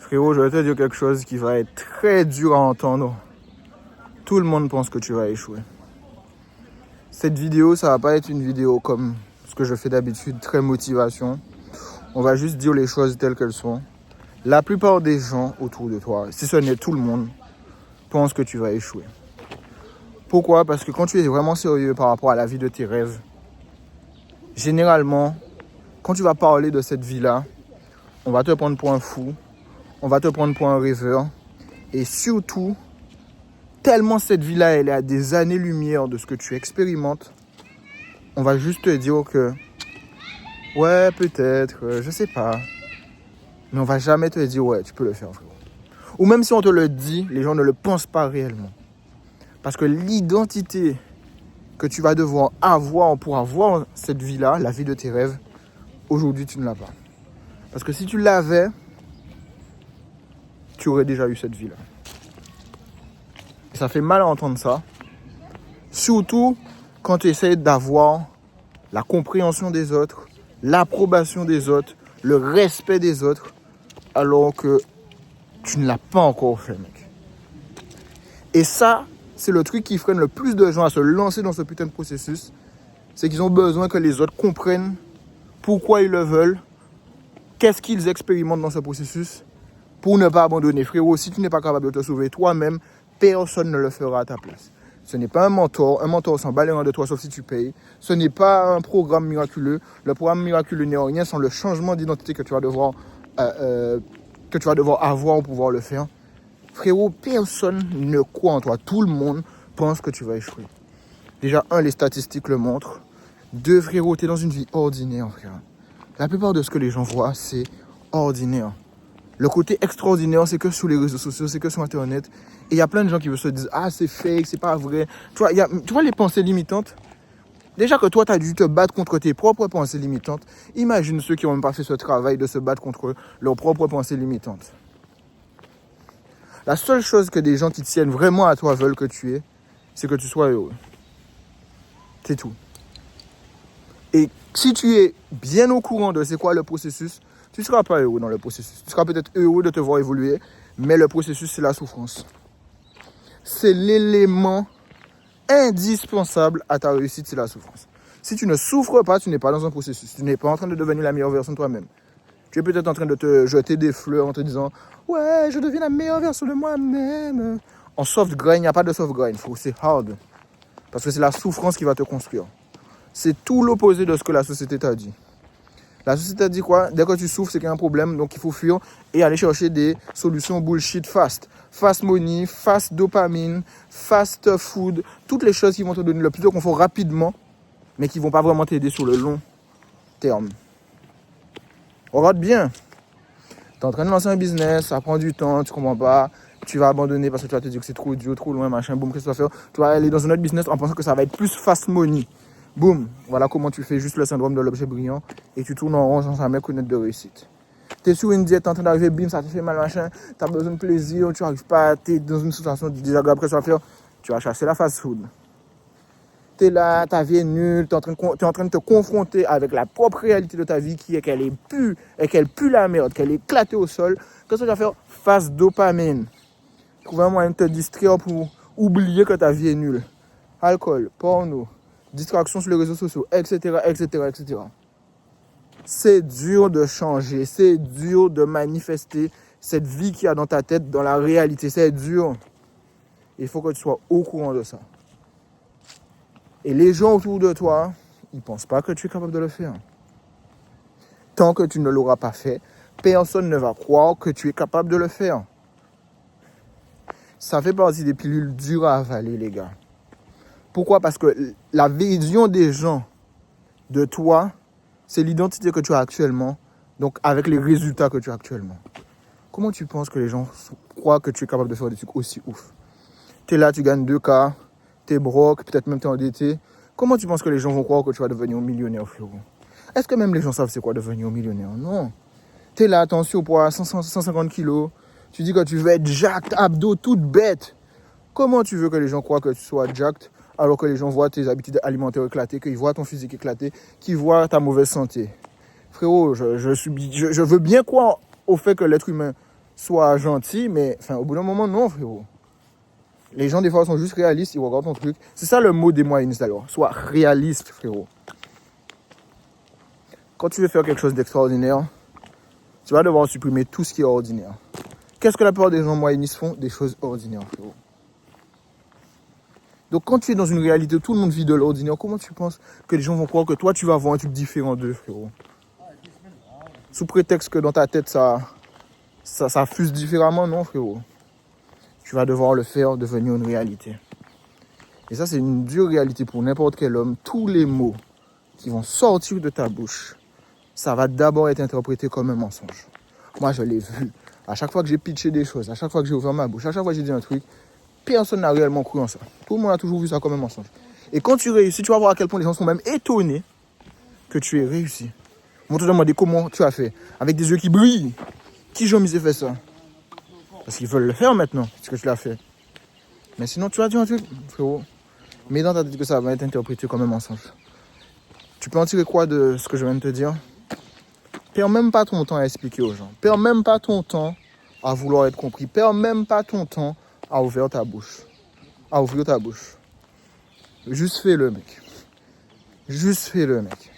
Frérot, je vais te dire quelque chose qui va être très dur à entendre. Tout le monde pense que tu vas échouer. Cette vidéo, ça va pas être une vidéo comme ce que je fais d'habitude, très motivation. On va juste dire les choses telles qu'elles sont. La plupart des gens autour de toi, si ce n'est tout le monde, pensent que tu vas échouer. Pourquoi? Parce que quand tu es vraiment sérieux par rapport à la vie de tes rêves, généralement, quand tu vas parler de cette vie-là, on va te prendre pour un fou, on va te prendre pour un rêveur. Et surtout, tellement cette vie-là, elle est à des années-lumière de ce que tu expérimentes, on va juste te dire que, ouais, peut-être, je sais pas. Mais on va jamais te dire, ouais, tu peux le faire, frérot. Ou même si on te le dit, les gens ne le pensent pas réellement. Parce que l'identité que tu vas devoir avoir pour avoir cette vie-là, la vie de tes rêves, aujourd'hui, tu ne l'as pas. Parce que si tu l'avais, tu aurais déjà eu cette vie-là. Et ça fait mal à entendre ça. Surtout quand tu essaies d'avoir la compréhension des autres, l'approbation des autres, le respect des autres, alors que tu ne l'as pas encore fait, mec. Et ça, c'est le truc qui freine le plus de gens à se lancer dans ce putain de processus. C'est qu'ils ont besoin que les autres comprennent pourquoi ils le veulent, qu'est-ce qu'ils expérimentent dans ce processus, pour ne pas abandonner. Frérot, si tu n'es pas capable de te sauver toi-même, personne ne le fera à ta place. Ce n'est pas un mentor s'en bat les reins de toi sauf si tu payes. Ce n'est pas un programme miraculeux. Le programme miraculeux n'est rien sans le changement d'identité que tu vas devoir avoir pour pouvoir le faire. Frérot, personne ne croit en toi. Tout le monde pense que tu vas échouer. Déjà, les statistiques le montrent. 2, frérot, tu es dans une vie ordinaire, frère. La plupart de ce que les gens voient, c'est ordinaire. Le côté extraordinaire, c'est que sur les réseaux sociaux, c'est que sur Internet. Et il y a plein de gens qui se disent « Ah, c'est fake, c'est pas vrai. » Tu vois les pensées limitantes? Déjà que toi, tu as dû te battre contre tes propres pensées limitantes. Imagine ceux qui n'ont même pas fait ce travail de se battre contre leurs propres pensées limitantes. La seule chose que des gens qui tiennent vraiment à toi veulent que tu aies, c'est que tu sois heureux. C'est tout. Et si tu es bien au courant de c'est quoi le processus, tu ne seras pas heureux dans le processus. Tu seras peut-être heureux de te voir évoluer, mais le processus, c'est la souffrance. C'est l'élément indispensable à ta réussite, c'est la souffrance. Si tu ne souffres pas, tu n'es pas dans un processus. Tu n'es pas en train de devenir la meilleure version de toi-même. Tu es peut-être en train de te jeter des fleurs en te disant « Ouais, je deviens la meilleure version de moi-même. » En soft grind, il n'y a pas de soft grind. C'est hard. Parce que c'est la souffrance qui va te construire. C'est tout l'opposé de ce que la société t'a dit. La société t'a dit quoi? Dès que tu souffres, c'est qu'il y a un problème, donc il faut fuir et aller chercher des solutions bullshit fast. Fast money, fast dopamine, fast food, toutes les choses qui vont te donner le plus de confort rapidement, mais qui ne vont pas vraiment t'aider sur le long terme. Regarde bien. Tu es en train de lancer un business, ça prend du temps, tu ne comprends pas, tu vas abandonner parce que tu vas te dire que c'est trop dur, trop loin, machin, boum, qu'est-ce que tu vas faire? Tu vas aller dans un autre business en pensant que ça va être plus fast money. Boum, voilà comment tu fais juste le syndrome de l'objet brillant et tu tournes en rond sans jamais connaître de réussite. Tu es sur une diète, tu es en train d'arriver, bim, ça te fait mal, machin, tu as besoin de plaisir, tu n'arrives pas, tu es dans une situation désagréable, qu'est-ce que tu vas faire? Tu vas chasser la fast food. Tu es là, ta vie est nulle, tu es en train de te confronter avec la propre réalité de ta vie qui est qu'elle pue la merde, qu'elle est éclatée au sol. Qu'est-ce que tu vas faire? Fast dopamine. Trouver un moyen de te distraire pour oublier que ta vie est nulle. Alcool, porno, distraction sur les réseaux sociaux, etc., etc., etc. C'est dur de changer, c'est dur de manifester cette vie qu'il y a dans ta tête, dans la réalité. C'est dur. Il faut que tu sois au courant de ça. Et les gens autour de toi, ils ne pensent pas que tu es capable de le faire. Tant que tu ne l'auras pas fait, personne ne va croire que tu es capable de le faire. Ça fait partie des pilules dures à avaler, les gars. Pourquoi? Parce que la vision des gens de toi, c'est l'identité que tu as actuellement, donc avec les résultats que tu as actuellement. Comment tu penses que les gens croient que tu es capable de faire des trucs aussi ouf? Tu es là, tu gagnes 2K, tu es broke, peut-être même tu es endetté. Comment tu penses que les gens vont croire que tu vas devenir millionnaire, frérot? Est-ce que même les gens savent c'est quoi devenir millionnaire? Non. Tu es là, attention au poids, 150 kilos. Tu dis que tu veux être jacked, abdos, toute bête. Comment tu veux que les gens croient que tu sois jacked alors que les gens voient tes habitudes alimentaires éclatées, qu'ils voient ton physique éclaté, qu'ils voient ta mauvaise santé? Frérot, je veux bien croire au fait que l'être humain sois gentil, mais enfin, au bout d'un moment, non, frérot. Les gens, des fois, sont juste réalistes, ils regardent ton truc. C'est ça le mot des moyennistes, alors. Sois réaliste, frérot. Quand tu veux faire quelque chose d'extraordinaire, tu vas devoir supprimer tout ce qui est ordinaire. Qu'est-ce que la plupart des gens moyennistes font? Des choses ordinaires, frérot. Donc, quand tu es dans une réalité où tout le monde vit de l'ordinaire, comment tu penses que les gens vont croire que toi, tu vas avoir un truc différent d'eux, frérot? Sous prétexte que dans ta tête, ça fuse différemment, non, frérot. Tu vas devoir le faire devenir une réalité. Et ça, c'est une dure réalité pour n'importe quel homme. Tous les mots qui vont sortir de ta bouche, ça va d'abord être interprété comme un mensonge. Moi, je l'ai vu. À chaque fois que j'ai pitché des choses, à chaque fois que j'ai ouvert ma bouche, à chaque fois que j'ai dit un truc, personne n'a réellement cru en ça. Tout le monde a toujours vu ça comme un mensonge. Et quand tu réussis, tu vas voir à quel point les gens sont même étonnés que tu aies réussi. Ils vont te demander comment tu as fait. Avec des yeux qui brillent. Qui jamais s'est fait ça? Parce qu'ils veulent le faire maintenant, ce que tu l'as fait. Mais sinon, tu as dit un truc, frérot. Mais dans ta tête que ça va être interprété comme un mensonge. Tu peux en tirer quoi de ce que je viens de te dire? Perds même pas ton temps à expliquer aux gens. Perds même pas ton temps à vouloir être compris. Perds même pas ton temps à ouvrir ta bouche. À ouvrir ta bouche. Juste fais-le, mec. Juste fais-le, mec.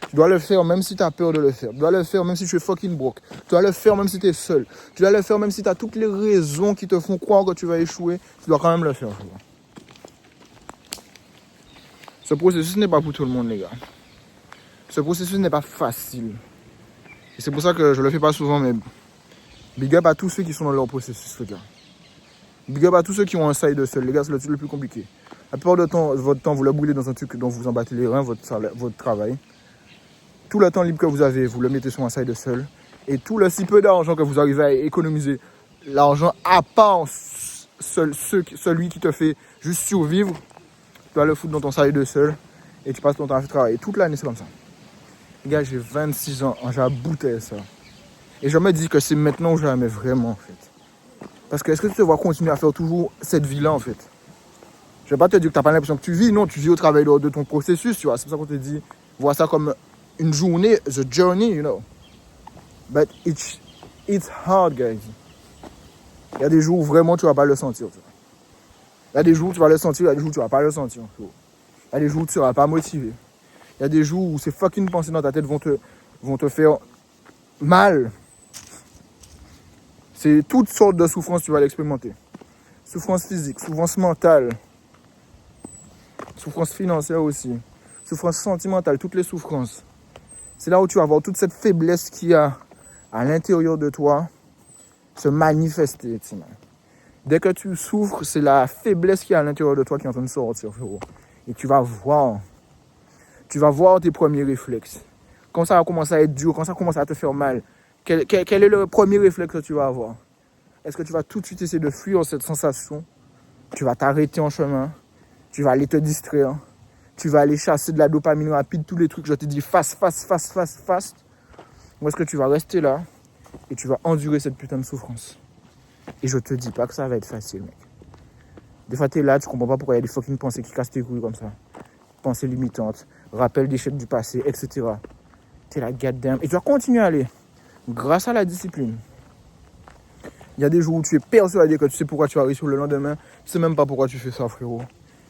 Tu dois le faire même si tu as peur de le faire. Tu dois le faire même si tu es fucking broke. Tu dois le faire même si tu es seul. Tu dois le faire même si tu as toutes les raisons qui te font croire que tu vas échouer. Tu dois quand même le faire. Ce processus n'est pas pour tout le monde, les gars. Ce processus n'est pas facile. Et c'est pour ça que je le fais pas souvent, mais big up à tous ceux qui sont dans leur processus, les gars. Big up à tous ceux qui ont un side seul. Les gars, c'est le truc le plus compliqué. La plupart du temps, votre temps, vous le brûlez dans un truc dont vous en battez les reins, votre travail. Tout le temps libre que vous avez, vous le mettez sur un side seul. Et tout le si peu d'argent que vous arrivez à économiser, l'argent à part celui qui te fait juste survivre, tu dois le foutre dans ton side seul et tu passes ton temps à faire travailler. Toute l'année, c'est comme ça. Les gars, j'ai 26 ans, j'ai abouté ça. Et je me dis que c'est maintenant ou jamais, vraiment, en fait. Parce que est-ce que tu te vois continuer à faire toujours cette vie-là, en fait? Je vais pas te dire que tu n'as pas l'impression que tu vis, non, tu vis au travail de ton processus, tu vois. C'est pour ça qu'on te dit, vois ça comme une journée, the journey, you know. But it's hard, guys. Il y a des jours où vraiment tu vas pas le sentir. Tu vois. Il y a des jours où tu vas le sentir, il y a des jours où tu vas pas le sentir. Tu vois. Il y a des jours où tu seras pas motivé. Il y a des jours où ces fucking pensées dans ta tête vont te faire mal. C'est toutes sortes de souffrances que tu vas l'expérimenter. Souffrance physique, souffrance mentale, souffrance financière aussi, souffrance sentimentale, toutes les souffrances. C'est là où tu vas voir toute cette faiblesse qu'il y a à l'intérieur de toi se manifester. Dès que tu souffres, c'est la faiblesse qu'il y a à l'intérieur de toi qui est en train de sortir, frérot. Et tu vas voir tes premiers réflexes. Quand ça va commencer à être dur, quand ça commence à te faire mal, quel est le premier réflexe que tu vas avoir? Est-ce que tu vas tout de suite essayer de fuir cette sensation? Tu vas t'arrêter en chemin, tu vas aller te distraire, tu vas aller chasser de la dopamine rapide, tous les trucs, je te dis fast. Ou est-ce que tu vas rester là et tu vas endurer cette putain de souffrance? Et je te dis pas que ça va être facile, mec. Des fois, t'es là, tu comprends pas pourquoi il y a des fucking pensées qui cassent tes couilles comme ça. Pensées limitantes, rappels d'échecs du passé, etc. T'es là, goddamn. Et tu vas continuer à aller. Grâce à la discipline. Il y a des jours où tu es persuadé que tu sais pourquoi tu vas réussir le lendemain. Tu sais même pas pourquoi tu fais ça, frérot.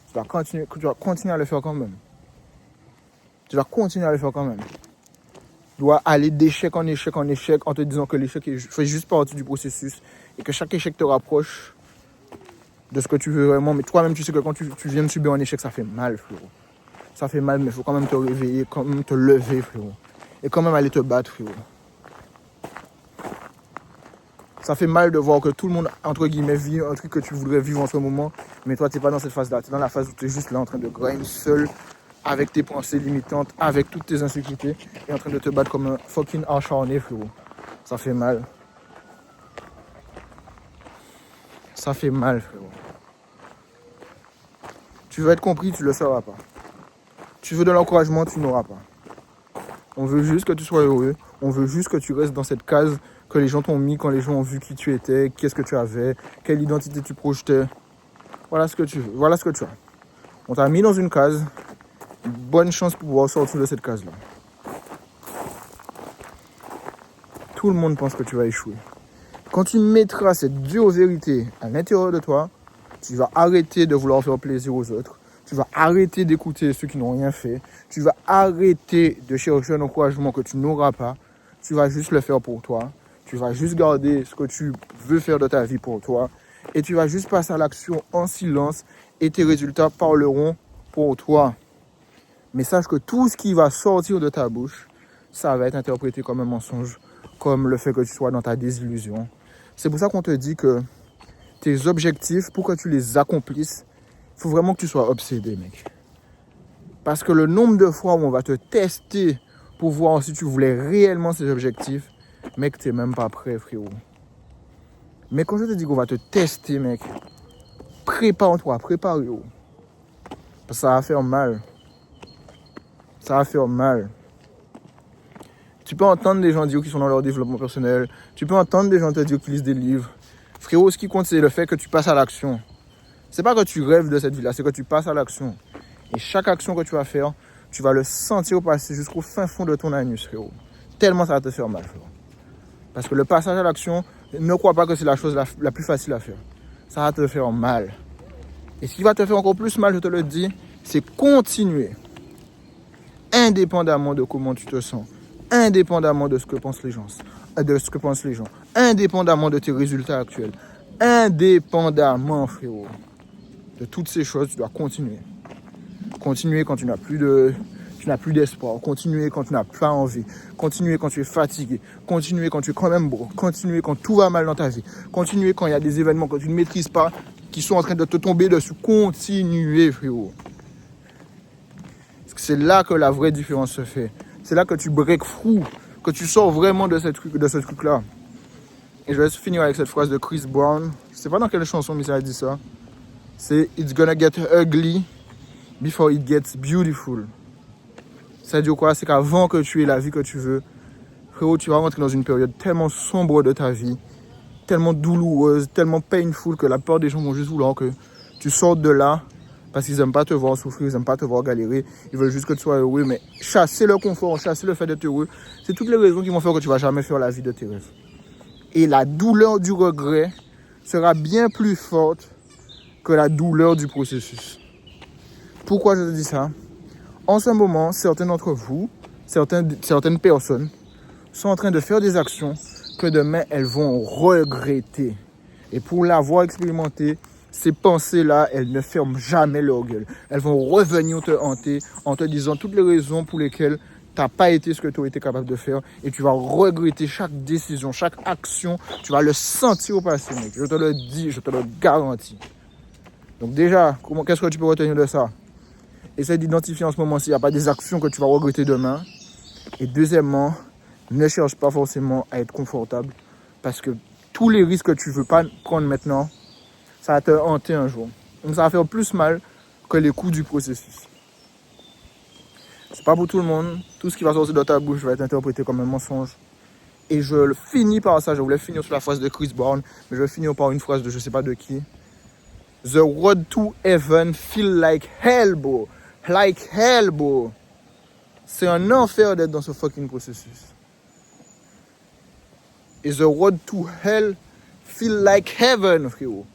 Tu vas continuer à le faire quand même. Tu dois aller d'échec en échec en te disant que l'échec fait juste partie du processus et que chaque échec te rapproche de ce que tu veux vraiment. Mais toi-même, tu sais que quand tu viens de subir un échec, ça fait mal, frérot. Ça fait mal, mais il faut quand même te réveiller, quand même te lever, frérot. Et quand même aller te battre, frérot. Ça fait mal de voir que tout le monde, entre guillemets, vit un truc que tu voudrais vivre en ce moment, mais toi, tu n'es pas dans cette phase-là. Tu es dans la phase où tu es juste là en train de grind seul, avec tes pensées limitantes, avec toutes tes insécurités, et en train de te battre comme un fucking acharné, frérot. Ça fait mal. Ça fait mal, frérot. Tu veux être compris, tu ne le sauras pas. Tu veux de l'encouragement, tu n'auras pas. On veut juste que tu sois heureux. On veut juste que tu restes dans cette case que les gens t'ont mis quand les gens ont vu qui tu étais, qu'est-ce que tu avais, quelle identité tu projetais. Voilà ce que tu veux, voilà ce que tu as. On t'a mis dans une case. Bonne chance pour pouvoir sortir de cette case-là. Tout le monde pense que tu vas échouer. Quand tu mettras cette dure vérité à l'intérieur de toi, tu vas arrêter de vouloir faire plaisir aux autres. Tu vas arrêter d'écouter ceux qui n'ont rien fait. Tu vas arrêter de chercher un encouragement que tu n'auras pas. Tu vas juste le faire pour toi. Tu vas juste garder ce que tu veux faire de ta vie pour toi. Et tu vas juste passer à l'action en silence et tes résultats parleront pour toi. Mais sache que tout ce qui va sortir de ta bouche, ça va être interprété comme un mensonge, comme le fait que tu sois dans ta désillusion. C'est pour ça qu'on te dit que tes objectifs, pour que tu les accomplisses, il faut vraiment que tu sois obsédé, mec. Parce que le nombre de fois où on va te tester pour voir si tu voulais réellement ces objectifs, mec, t'es même pas prêt, frérot. Mais quand je te dis qu'on va te tester, mec, prépare-toi, prépare-toi. Parce que ça va faire mal. Ça va faire mal. Tu peux entendre des gens dire qu'ils sont dans leur développement personnel. Tu peux entendre des gens te dire qu'ils lisent des livres. Frérot, ce qui compte, c'est le fait que tu passes à l'action. C'est pas que tu rêves de cette vie-là, c'est que tu passes à l'action. Et chaque action que tu vas faire, tu vas le sentir passer jusqu'au fin fond de ton anus, frérot. Tellement ça va te faire mal, frérot. Parce que le passage à l'action, ne crois pas que c'est la chose la plus facile à faire. Ça va te faire mal. Et ce qui va te faire encore plus mal, je te le dis, c'est continuer. Indépendamment de comment tu te sens. Indépendamment de ce que pensent les gens. Indépendamment de tes résultats actuels. Indépendamment, frérot. De toutes ces choses, tu dois continuer. Continuer quand tu n'as plus d'espoir. Continuer quand tu n'as pas envie. Continuer quand tu es fatigué. Continuer quand tu es quand même beau. Continuer quand tout va mal dans ta vie. Continuer quand il y a des événements que tu ne maîtrises pas, qui sont en train de te tomber dessus. Continuer, frérot. C'est là que la vraie différence se fait. C'est là que tu break through, que tu sors vraiment de ce truc-là. Et je vais finir avec cette phrase de Chris Brown. Je sais pas dans quelle chanson, mais ça a dit ça. C'est « It's gonna get ugly before it gets beautiful ». Ça veut dire quoi? C'est qu'avant que tu aies la vie que tu veux, frérot, tu vas rentrer dans une période tellement sombre de ta vie, tellement douloureuse, tellement painful que la plupart des gens vont juste vouloir que tu sortes de là parce qu'ils n'aiment pas te voir souffrir, ils n'aiment pas te voir galérer, ils veulent juste que tu sois heureux. Mais chasser le confort, chasser le fait d'être heureux, c'est toutes les raisons qui vont faire que tu ne vas jamais faire la vie de tes rêves. Et la douleur du regret sera bien plus forte que la douleur du processus. Pourquoi je te dis ça? En ce moment, certains d'entre vous, certaines personnes sont en train de faire des actions que demain, elles vont regretter. Et pour l'avoir expérimenté, ces pensées-là, elles ne ferment jamais leur gueule. Elles vont revenir te hanter en te disant toutes les raisons pour lesquelles tu n'as pas été ce que tu aurais été capable de faire. Et tu vas regretter chaque décision, chaque action. Tu vas le sentir au passé, mec. Je te le dis, je te le garantis. Donc déjà, qu'est-ce que tu peux retenir de ça? Essaye d'identifier en ce moment s'il n'y a pas des actions que tu vas regretter demain. Et deuxièmement, ne cherche pas forcément à être confortable. Parce que tous les risques que tu ne veux pas prendre maintenant, ça va te hanter un jour. Donc ça va faire plus mal que les coups du processus. C'est pas pour tout le monde. Tout ce qui va sortir de ta bouche va être interprété comme un mensonge. Et je finis par ça. Je voulais finir sur la phrase de Chris Brown, mais je vais finir par une phrase de je sais pas de qui. The road to heaven feel like hell, bro. Like hell, bro. C'est un enfer d'être dans ce fucking processus. Et the road to hell feel like heaven, frérot.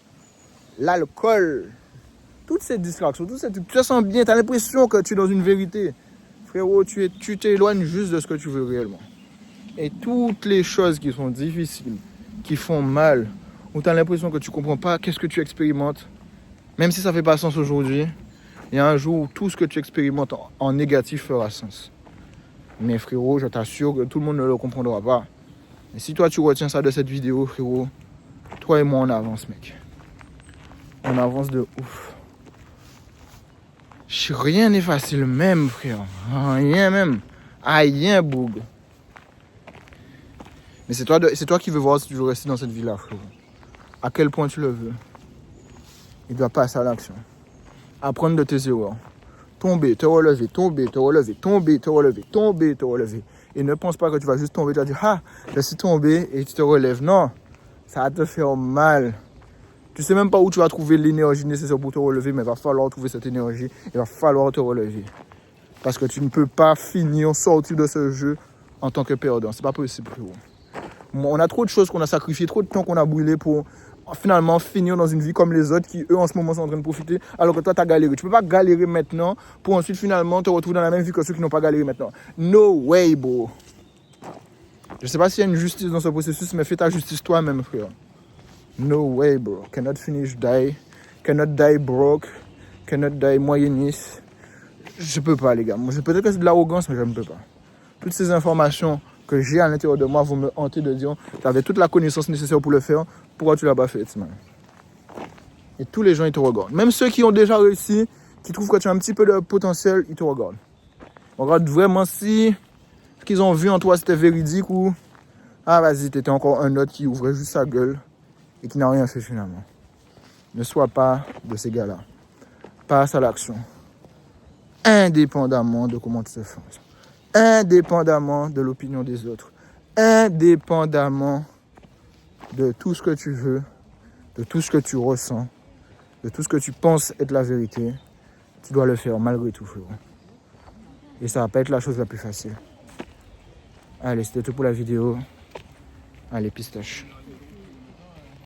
L'alcool, toutes ces distractions, tout ça, tu te sens bien, tu as l'impression que tu es dans une vérité. Frérot, tu t'éloignes juste de ce que tu veux réellement. Et toutes les choses qui sont difficiles, qui font mal, où tu as l'impression que tu ne comprends pas qu'est-ce que tu expérimentes, même si ça ne fait pas sens aujourd'hui, il y a un jour où tout ce que tu expérimentes en négatif fera sens. Mais frérot, je t'assure que tout le monde ne le comprendra pas. Et si toi tu retiens ça de cette vidéo, frérot, toi et moi on avance, mec. On avance de ouf. Rien n'est facile même, frère. Rien même. Rien, boug. Mais c'est toi qui veux voir si tu veux rester dans cette vie-là, frérot. À quel point tu le veux. Il doit passer à l'action. Apprendre de tes erreurs. Tomber, te relever, tomber, te relever, tomber, te relever, tomber, te relever. Et ne pense pas que tu vas juste tomber, tu vas dire, ah, je suis tombé et tu te relèves. Non, ça va te faire mal. Tu sais même pas où tu vas trouver l'énergie nécessaire pour te relever, mais il va falloir trouver cette énergie. Il va falloir te relever. Parce que tu ne peux pas sortir de ce jeu en tant que perdant. C'est pas possible, frérot. On a trop de choses qu'on a sacrifiées, trop de temps qu'on a brûlé pour finalement finir dans une vie comme les autres qui, eux, en ce moment, sont en train de profiter, alors que toi, tu as galéré. Tu peux pas galérer maintenant pour ensuite, finalement, te retrouver dans la même vie que ceux qui n'ont pas galéré maintenant. No way, bro. Je sais pas s'il y a une justice dans ce processus, mais fais ta justice toi-même, frère. No way, bro. Cannot finish die. Cannot die broke. Cannot die moyenniste. Je peux pas, les gars. Peut-être que c'est de l'arrogance, mais je ne peux pas. Toutes ces informations que j'ai à l'intérieur de moi vont me hanter de dire tu avais toute la connaissance nécessaire pour le faire, pourquoi tu l'as pas fait, man? Et tous les gens, ils te regardent. Même ceux qui ont déjà réussi, qui trouvent que tu as un petit peu de potentiel, ils te regardent. On regarde vraiment si ce qu'ils ont vu en toi, c'était véridique ou ah, vas-y, t'étais encore un autre qui ouvrait juste sa gueule et qui n'a rien fait finalement. Ne sois pas de ces gars-là. Passe à l'action. Indépendamment de comment tu te sens. Indépendamment de l'opinion des autres. Indépendamment de tout ce que tu veux, de tout ce que tu ressens, de tout ce que tu penses être la vérité, tu dois le faire malgré tout, frérot. Et ça va pas être la chose la plus facile. Allez, c'était tout pour la vidéo. Allez, pistache.